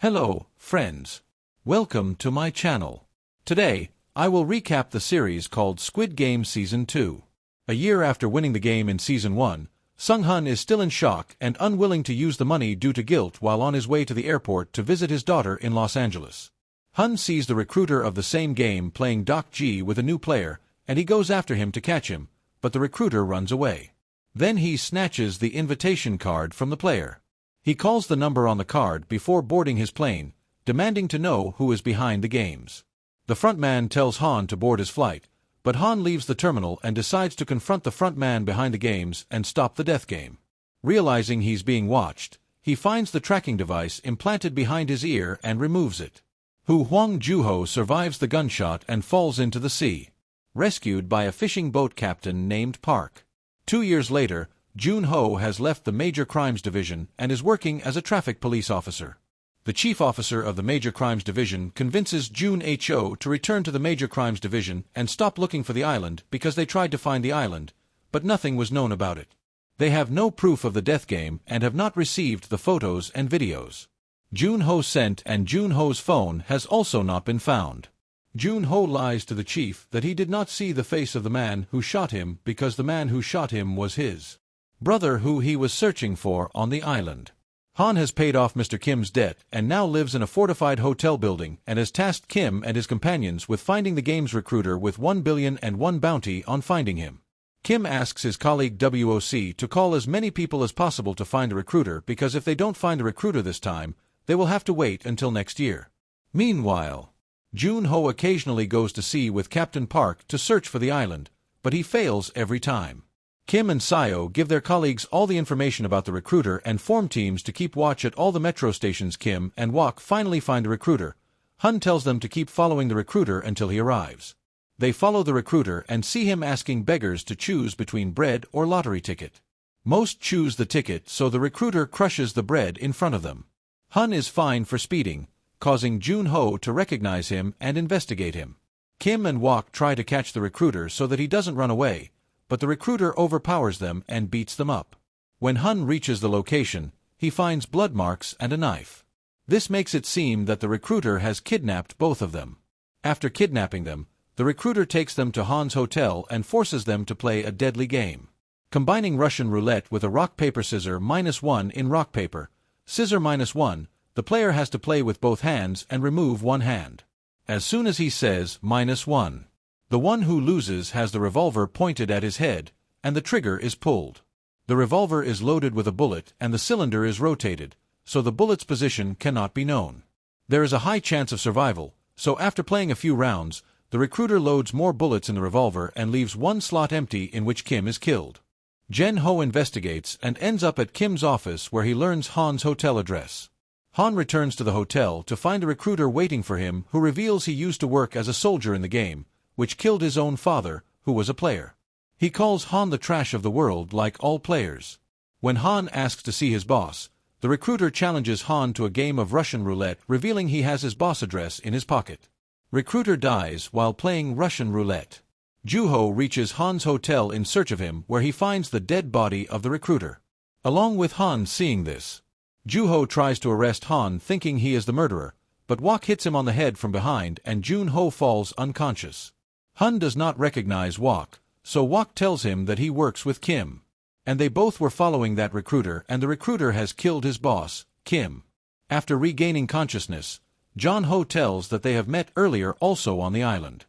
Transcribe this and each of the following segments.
Hello, friends. Welcome to my channel. Today, I will recap the series called Squid Game Season 2. A year after winning the game in Season 1, Sung-hun is still in shock and unwilling to use the money due to guilt while on his way to the airport to visit his daughter in Los Angeles. Hun sees the recruiter of the same game playing Dong-hyuk with a new player, and he goes after him to catch him, but the recruiter runs away. Then he snatches the invitation card from the player. He calls the number on the card before boarding his plane, demanding to know who is behind the games. The front man tells Han to board his flight, but Han leaves the terminal and decides to confront the front man behind the games and stop the death game. Realizing he's being watched, he finds the tracking device implanted behind his ear and removes it. Hwang survives the gunshot and falls into the sea, rescued by a fishing boat captain named Park. 2 years later, Jung-jae has left the Major Crimes Division and is working as a traffic police officer. The chief officer of the Major Crimes Division convinces Jung-jae to return to the Major Crimes Division and stop looking for the island because they tried to find the island, but nothing was known about it. They have no proof of the death game and have not received the photos and videos. Jung-jae sent and Jung-jae's phone has also not been found. Jung-jae lies to the chief that he did not see the face of the man who shot him because the man who shot him was his brother who he was searching for on the island. Han has paid off Mr. Kim's debt and now lives in a fortified hotel building and has tasked Kim and his companions with finding the game's recruiter with 1,000,000,001 bounty on finding him. Kim asks his colleague WOC to call as many people as possible to find a recruiter because if they don't find a recruiter this time, they will have to wait until next year. Meanwhile, Jung-jae occasionally goes to sea with Captain Park to search for the island, but he fails every time. Kim and Seo give their colleagues all the information about the recruiter and form teams to keep watch at all the metro stations. Kim and Wok finally find the recruiter. Hun tells them to keep following the recruiter until he arrives. They follow the recruiter and see him asking beggars to choose between bread or lottery ticket. Most choose the ticket, so the recruiter crushes the bread in front of them. Hun is fined for speeding, causing Jung-jae to recognize him and investigate him. Kim and Wok try to catch the recruiter so that he doesn't run away, but the recruiter overpowers them and beats them up. When Hun reaches the location, he finds blood marks and a knife. This makes it seem that the recruiter has kidnapped both of them. After kidnapping them, the recruiter takes them to Han's hotel and forces them to play a deadly game. Combining Russian roulette with a rock-paper-scissor -1 in rock-paper, scissor -1, the player has to play with both hands and remove one hand. As soon as he says -1, the one who loses has the revolver pointed at his head, and the trigger is pulled. The revolver is loaded with a bullet and the cylinder is rotated, so the bullet's position cannot be known. There is a high chance of survival, so after playing a few rounds, the recruiter loads more bullets in the revolver and leaves one slot empty in which Kim is killed. Jung-jae investigates and ends up at Kim's office where he learns Han's hotel address. Han returns to the hotel to find a recruiter waiting for him who reveals he used to work as a soldier in the game, which killed his own father, who was a player. He calls Han the trash of the world like all players. When Han asks to see his boss, the recruiter challenges Han to a game of Russian roulette, revealing he has his boss address in his pocket. Recruiter dies while playing Russian roulette. Jung-jae reaches Han's hotel in search of him where he finds the dead body of the recruiter. Along with Han seeing this, Jung-jae tries to arrest Han thinking he is the murderer, but Wok hits him on the head from behind and Jung-jae falls unconscious. Hun does not recognize Wok, so Wok tells him that he works with Kim. And they both were following that recruiter and the recruiter has killed his boss, Kim. After regaining consciousness, Jung-jae tells that they have met earlier also on the island.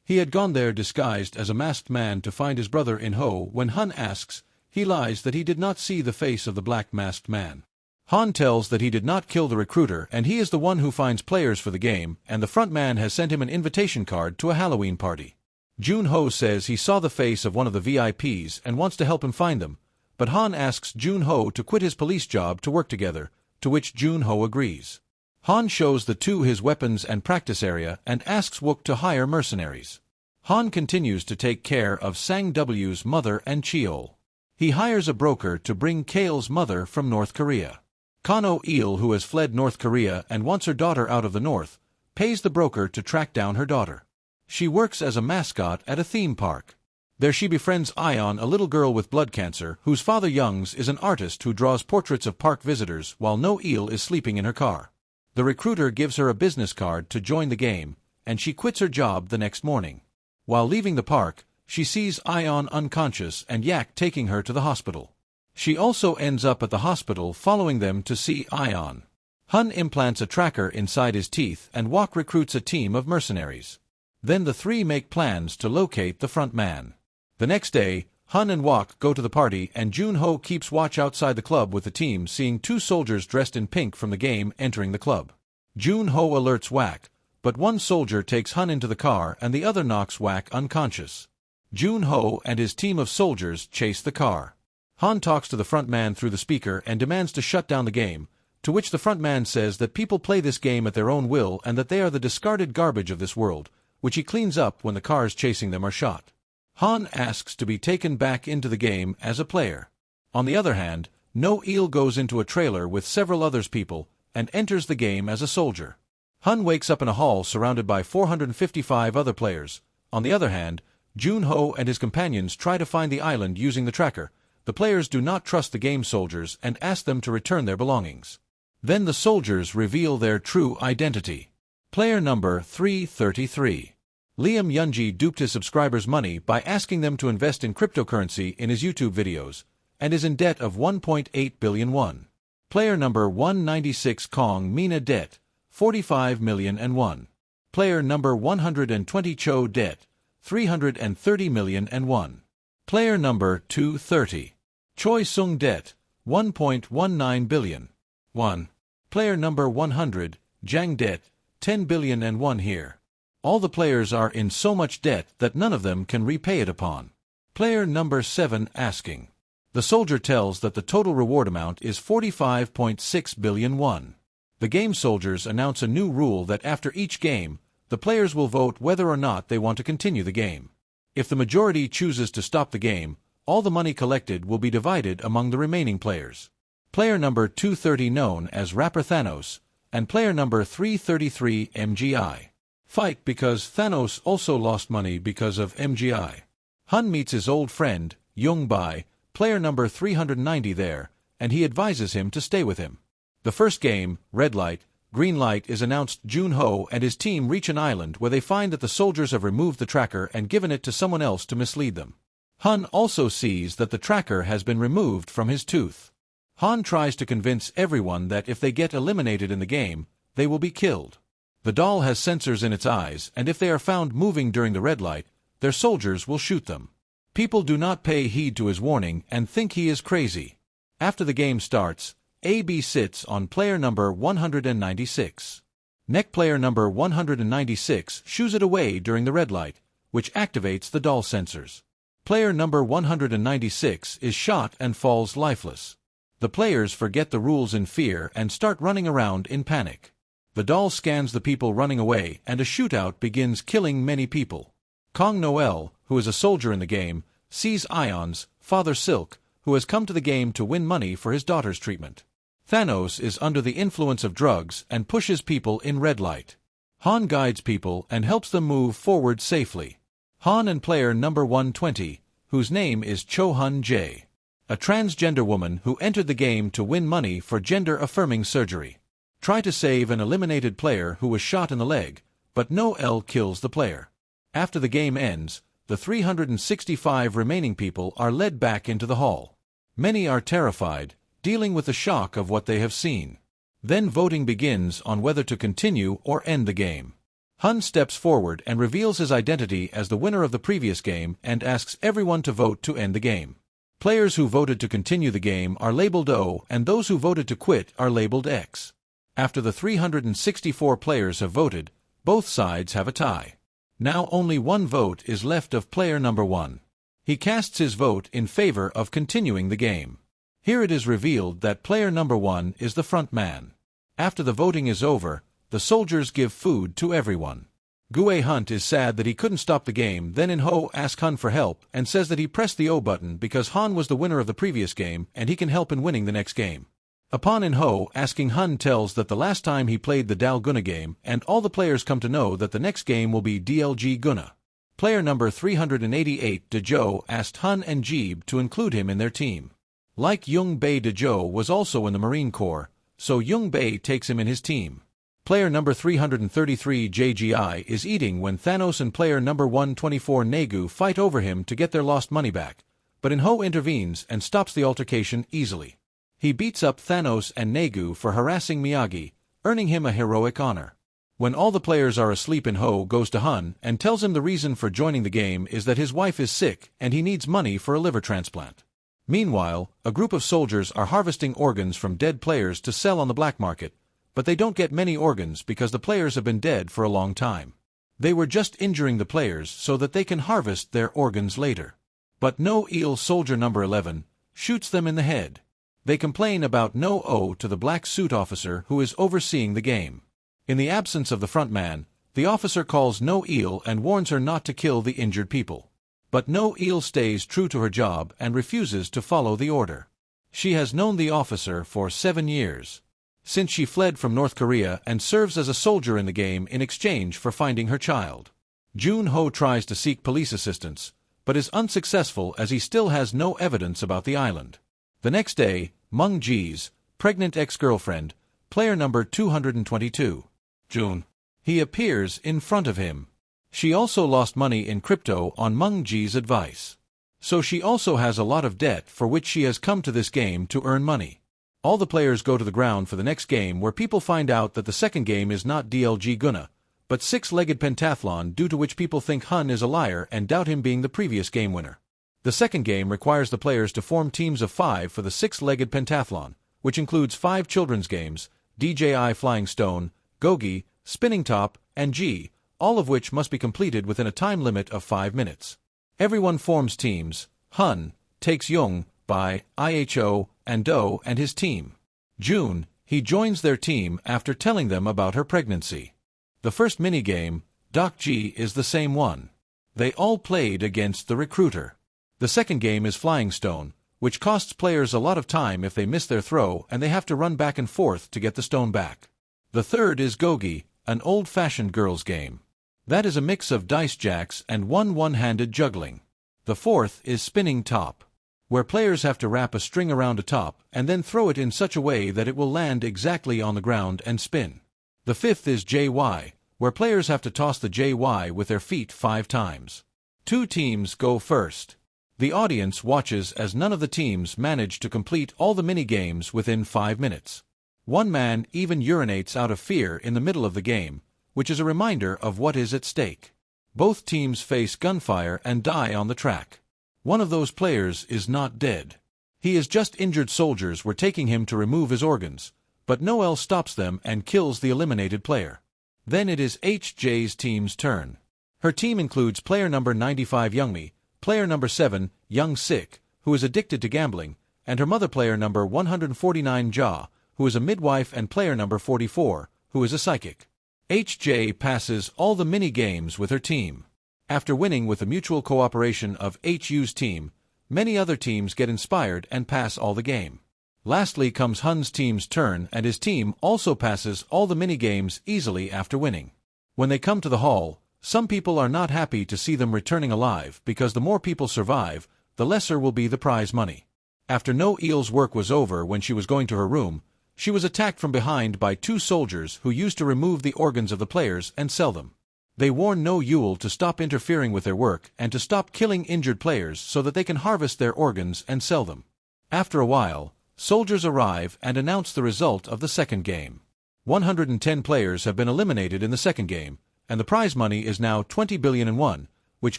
He had gone there disguised as a masked man to find his brother in Ho. When Hun asks, he lies that he did not see the face of the black masked man. Han tells that he did not kill the recruiter and he is the one who finds players for the game and the front man has sent him an invitation card to a Halloween party. Jung-jae says he saw the face of one of the VIPs and wants to help him find them, but Han asks Jung-jae to quit his police job to work together, to which Jung-jae agrees. Han shows the two his weapons and practice area and asks Wook to hire mercenaries. Han continues to take care of Sang-w's mother and Cheol. He hires a broker to bring Kail's mother from North Korea. Kano-il, who has fled North Korea and wants her daughter out of the north, pays the broker to track down her daughter. She works as a mascot at a theme park. There she befriends Ion, a little girl with blood cancer, whose father Youngs is an artist who draws portraits of park visitors while No-il is sleeping in her car. The recruiter gives her a business card to join the game, and she quits her job the next morning. While leaving the park, she sees Gi-hun unconscious and Yak taking her to the hospital. She also ends up at the hospital following them to see Gi-hun. Hun implants a tracker inside his teeth and Wak recruits a team of mercenaries. Then the three make plans to locate the front man. The next day, Hun and Wak go to the party and Jun-ho keeps watch outside the club with the team, seeing two soldiers dressed in pink from the game entering the club. Jun-ho alerts Wak, but one soldier takes Hun into the car and the other knocks Wak unconscious. Jun-ho and his team of soldiers chase the car. Han talks to the front man through the speaker and demands to shut down the game, to which the front man says that people play this game at their own will and that they are the discarded garbage of this world, which he cleans up when the cars chasing them are shot. Han asks to be taken back into the game as a player. On the other hand, No-il goes into a trailer with several other people and enters the game as a soldier. Han wakes up in a hall surrounded by 455 other players. On the other hand, Jun-ho and his companions try to find the island using the tracker. The players do not trust the game soldiers and ask them to return their belongings. Then the soldiers reveal their true identity. Player number 333. Liam Yoonji duped his subscribers' money by asking them to invest in cryptocurrency in his YouTube videos, and is in debt of 1.8 billion won. Player number 196 Kong Mina debt, 45 million and won. Player number 120 Cho debt, 330 million and won. Player number 230. Choi Sung debt, 1.19 billion. 1. Player number 100, Jang debt, 10 billion and 1 here. All the players are in so much debt that none of them can repay it upon. Player number 7 asking. The soldier tells that the total reward amount is 45.6 billion won. The game soldiers announce a new rule that after each game, the players will vote whether or not they want to continue the game. If the majority chooses to stop the game, all the money collected will be divided among the remaining players. Player number 230 known as Rapper Thanos, and player number 333 MGI. Fight because Thanos also lost money because of MGI. Hun meets his old friend, Jung-jae, player number 390 there, and he advises him to stay with him. The first game, Red Light, Green Light is announced. Jun-ho and his team reach an island where they find that the soldiers have removed the tracker and given it to someone else to mislead them. Hun also sees that the tracker has been removed from his tooth. Han tries to convince everyone that if they get eliminated in the game, they will be killed. The doll has sensors in its eyes, and if they are found moving during the red light, their soldiers will shoot them. People do not pay heed to his warning and think he is crazy. After the game starts, AB sits on player number 196. Neck player number 196 shoos it away during the red light, which activates the doll sensors. Player number 196 is shot and falls lifeless. The players forget the rules in fear and start running around in panic. The doll scans the people running away and a shootout begins, killing many people. Kong Noel, who is a soldier in the game, sees Ion's father Silk, who has come to the game to win money for his daughter's treatment. Thanos is under the influence of drugs and pushes people in red light. Han guides people and helps them move forward safely. Han and player number 120, whose name is Jung-jae, a transgender woman who entered the game to win money for gender-affirming surgery, try to save an eliminated player who was shot in the leg, but Noel kills the player. After the game ends, the 365 remaining people are led back into the hall. Many are terrified, dealing with the shock of what they have seen. Then voting begins on whether to continue or end the game. Hun steps forward and reveals his identity as the winner of the previous game and asks everyone to vote to end the game. Players who voted to continue the game are labeled O, and those who voted to quit are labeled X. After the 364 players have voted, both sides have a tie. Now only one vote is left of player number 1. He casts his vote in favor of continuing the game. Here it is revealed that player number 1 is the front man. After the voting is over, the soldiers give food to everyone. Gi-hun is sad that he couldn't stop the game. Then In-ho asks Hun for help and says that he pressed the O button because Han was the winner of the previous game and he can help in winning the next game. Upon In-ho asking, Hun tells that the last time he played the Dal-guna game, and all the players come to know that the next game will be DLG-guna. Player number 388 De-jo asked Hun and Jeeb to include him in their team. Like Jung-bae, De-jo was also in the Marine Corps, so Jung-bae takes him in his team. Player number 333 Gi is eating when Thanos and player number 124 Negu fight over him to get their lost money back, but Ho intervenes and stops the altercation easily. He beats up Thanos and Negu for harassing Miyagi, earning him a heroic honor. When all the players are asleep, Ho goes to Hun and tells him the reason for joining the game is that his wife is sick and he needs money for a liver transplant. Meanwhile, a group of soldiers are harvesting organs from dead players to sell on the black market, but they don't get many organs because the players have been dead for a long time. They were just injuring the players so that they can harvest their organs later. But No-eel soldier number 11 shoots them in the head. They complain about No-o to the black suit officer who is overseeing the game. In the absence of the front man, the officer calls No-eel and warns her not to kill the injured people. But No-eel stays true to her job and refuses to follow the order. She has known the officer for 7 years, since she fled from North Korea and serves as a soldier in the game in exchange for finding her child. Jun-ho tries to seek police assistance, but is unsuccessful as he still has no evidence about the island. The next day, Mung-ji's pregnant ex-girlfriend, player number 222, Jun, he appears in front of him. She also lost money in crypto on Mung-ji's advice. So she also has a lot of debt for which she has come to this game to earn money. All the players go to the ground for the next game where people find out that the second game is not DLG Gunna, but six-legged pentathlon, due to which people think Hun is a liar and doubt him being the previous game winner. The second game requires the players to form teams of 5 for the six-legged pentathlon, which includes 5 children's games, DJI Flying Stone, Gogi, Spinning Top, and G, all of which must be completed within a time limit of 5 minutes. Everyone forms teams. Hun takes Jung, Bai, Iho, and Do and his team. Jun, he joins their team after telling them about her pregnancy. The first minigame, Doc G, is the same one. They all played against the recruiter. The second game is Flying Stone, which costs players a lot of time if they miss their throw and they have to run back and forth to get the stone back. The third is Gogi, an old-fashioned girls' game. That is a mix of dice jacks and one-handed juggling. The fourth is Spinning Top, where players have to wrap a string around a top and then throw it in such a way that it will land exactly on the ground and spin. The fifth is JY, where players have to toss the JY with their feet 5 times. 2 teams go first. The audience watches as none of the teams manage to complete all the mini-games within 5 minutes. One man even urinates out of fear in the middle of the game, which is a reminder of what is at stake. Both teams face gunfire and die on the track. One of those players is not dead. He is just injured. Soldiers were taking him to remove his organs, but Noel stops them and kills the eliminated player. Then it is HJ's team's turn. Her team includes player number 95 Youngmi, player number 7 Young Sik, who is addicted to gambling, and her mother player number 149 Ja, who is a midwife, and player number 44, who is a psychic. HJ passes all the mini-games with her team. After winning with the mutual cooperation of HU's team, many other teams get inspired and pass all the game. Lastly comes Hun's team's turn, and his team also passes all the mini-games easily after winning. When they come to the hall, some people are not happy to see them returning alive because the more people survive, the lesser will be the prize money. After No-eel's work was over, when she was going to her room, she was attacked from behind by 2 soldiers who used to remove the organs of the players and sell them. They warn No-eel to stop interfering with their work and to stop killing injured players so that they can harvest their organs and sell them. After a while, soldiers arrive and announce the result of the second game. 110 players have been eliminated in the second game, and the prize money is now 20 billion won, which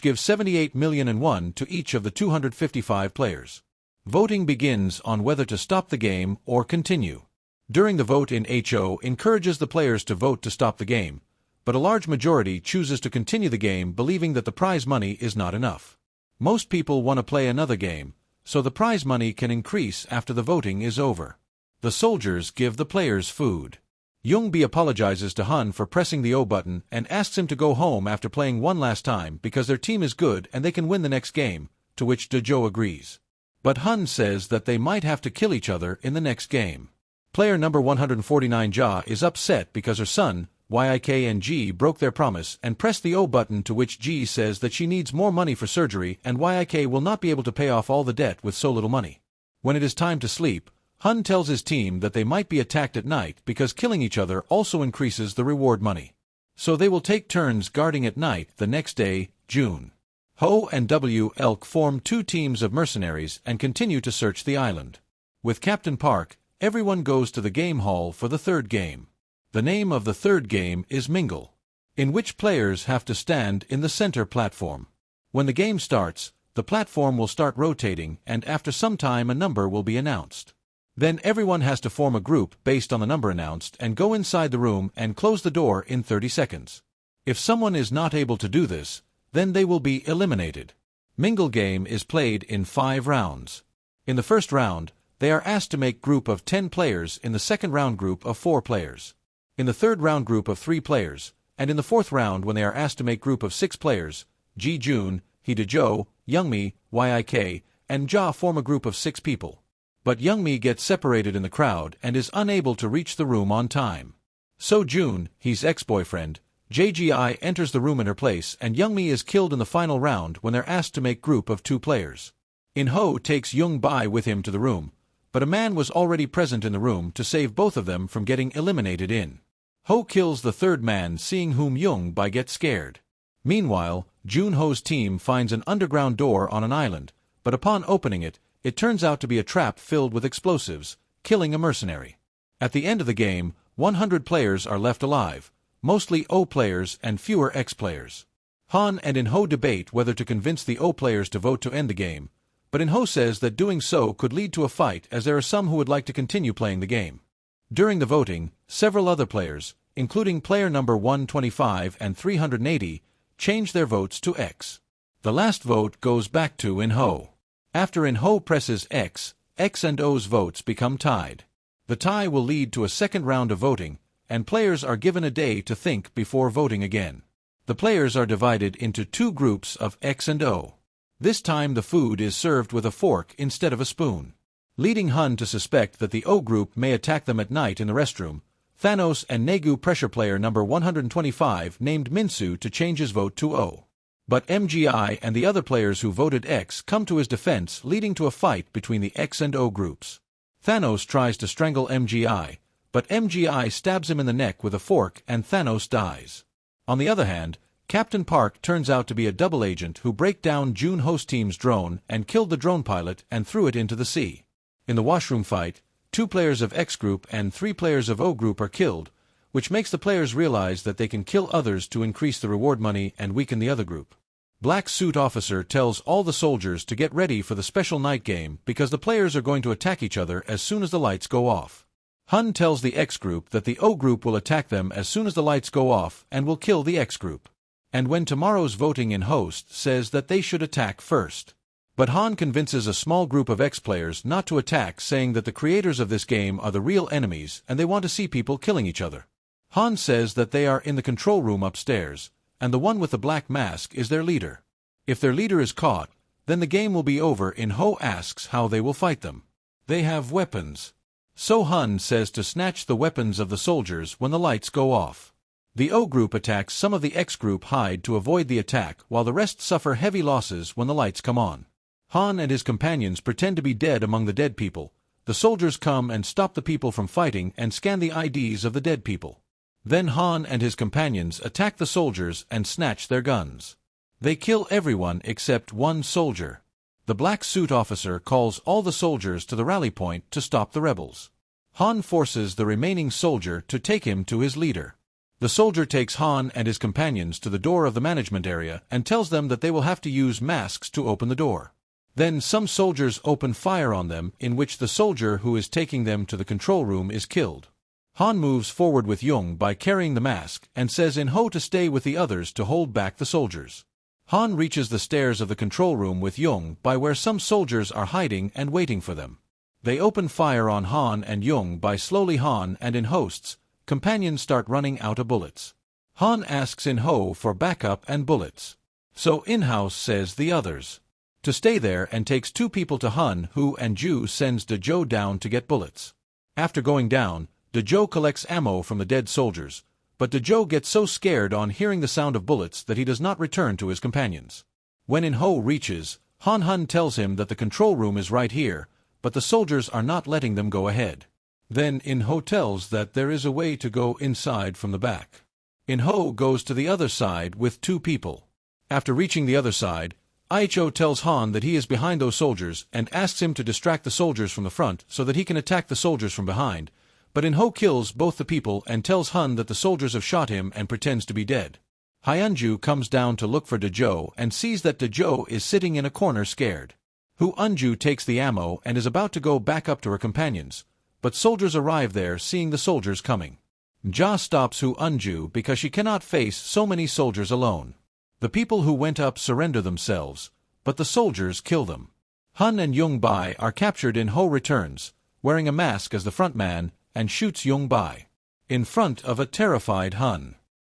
gives 78 million won to each of the 255 players. Voting begins on whether to stop the game or continue. During the vote, HO encourages the players to vote to stop the game, but a large majority chooses to continue the game, believing that the prize money is not enough. Most people want to play another game, so the prize money can increase after the voting is over. The soldiers give the players food. Jung-jae apologizes to Hun for pressing the O button and asks him to go home after playing one last time because their team is good and they can win the next game, to which Do agrees. But Hun says that they might have to kill each other in the next game. Player number 149 Ja is upset because her son, Yik and G, broke their promise and pressed the O button, to which G says that she needs more money for surgery and Yik will not be able to pay off all the debt with so little money. When it is time to sleep, Hun tells his team that they might be attacked at night because killing each other also increases the reward money. So they will take turns guarding at night. The next day, June, Ho and W-elk form 2 teams of mercenaries and continue to search the island. With Captain Park, everyone goes to the game hall for the 3rd game. The name of the 3rd game is Mingle, in which players have to stand in the center platform. When the game starts, the platform will start rotating, and after some time a number will be announced. Then everyone has to form a group based on the number announced and go inside the room and close the door in 30 seconds. If someone is not able to do this, then they will be eliminated. Mingle game is played in 5 rounds. In the first round, they are asked to make group of 10 players, in the second round group of 4 players. In the third round group of 3 players, and in the fourth round when they are asked to make group of 6 players, Gi-hun, Hee-jo, Youngmi, Yik, and Ja form a group of 6 people. But Youngmi gets separated in the crowd and is unable to reach the room on time. So June, his ex-boyfriend, Gi enters the room in her place, and Youngmi is killed in the final round when they're asked to make group of 2 players. In-ho takes Jung-jae with him to the room, but a man was already present in the room to save both of them from getting eliminated. Ho kills the 3rd man, seeing whom Jung-jae gets scared. Meanwhile, Jun-ho's team finds an underground door on an island, but upon opening it, it turns out to be a trap filled with explosives, killing a mercenary. At the end of the game, 100 players are left alive, mostly O players and fewer X players. Han and In-ho debate whether to convince the O players to vote to end the game, but In-ho says that doing so could lead to a fight, as there are some who would like to continue playing the game. During the voting, several other players, including player number 125 and 380, change their votes to X. The last vote goes back to In-ho. After In-ho presses X, X and O's votes become tied. The tie will lead to a second round of voting, and players are given a day to think before voting again. The players are divided into 2 groups of X and O. This time the food is served with a fork instead of a spoon. Leading Hun to suspect that the O group may attack them at night in the restroom, Thanos and Negu pressure player number 125 named Minsu to change his vote to O. But MGI and the other players who voted X come to his defense, leading to a fight between the X and O groups. Thanos tries to strangle MGI, but MGI stabs him in the neck with a fork and Thanos dies. On the other hand, Captain Park turns out to be a double agent who break down Jun-ho's team's drone and killed the drone pilot and threw it into the sea. In the washroom fight, 2 players of X group and 3 players of O group are killed, which makes the players realize that they can kill others to increase the reward money and weaken the other group. Black Suit Officer tells all the soldiers to get ready for the special night game because the players are going to attack each other as soon as the lights go off. Hun tells the X group that the O group will attack them as soon as the lights go off and will kill the X group. And when tomorrow's voting in host says that they should attack first. But Han convinces a small group of X players not to attack, saying that the creators of this game are the real enemies and they want to see people killing each other. Han says that they are in the control room upstairs, and the one with the black mask is their leader. If their leader is caught, then the game will be over. In-ho asks how they will fight them. They have weapons. So Hun says to snatch the weapons of the soldiers when the lights go off. The O group attacks, some of the X group hide to avoid the attack, while the rest suffer heavy losses when the lights come on. Han and his companions pretend to be dead among the dead people. The soldiers come and stop the people from fighting and scan the IDs of the dead people. Then Han and his companions attack the soldiers and snatch their guns. They kill everyone except one soldier. The Black Suit Officer calls all the soldiers to the rally point to stop the rebels. Han forces the remaining soldier to take him to his leader. The soldier takes Han and his companions to the door of the management area and tells them that they will have to use masks to open the door. Then some soldiers open fire on them, in which the soldier who is taking them to the control room is killed. Han moves forward with Jung by carrying the mask and says In-ho to stay with the others to hold back the soldiers. Han reaches the stairs of the control room with Jung by where some soldiers are hiding and waiting for them. They open fire on Han and Jung by slowly. Han and In-ho's companions start running out of bullets. Han asks In-ho for backup and bullets. So In-house says the others to stay there and takes 2 people to Hun, who and Ju sends De-jo down to get bullets. After going down, De-jo collects ammo from the dead soldiers, but De-jo gets so scared on hearing the sound of bullets that he does not return to his companions. When In-ho reaches, Hun tells him that the control room is right here, but the soldiers are not letting them go ahead. Then In-ho tells that there is a way to go inside from the back. In-ho goes to the other side with 2 people. After reaching the other side, Icho tells Han that he is behind those soldiers and asks him to distract the soldiers from the front so that he can attack the soldiers from behind, but In-ho kills both the people and tells Han that the soldiers have shot him and pretends to be dead. Hyunju comes down to look for Do and sees that Do is sitting in a corner scared. Hyunju takes the ammo and is about to go back up to her companions, but soldiers arrive there seeing the soldiers coming. Ja stops Hyunju because she cannot face so many soldiers alone. The people who went up surrender themselves, but the soldiers kill them. Han and Jung-bae are captured. In-ho returns, wearing a mask as the front man, and shoots Jung-bae in front of a terrified Han.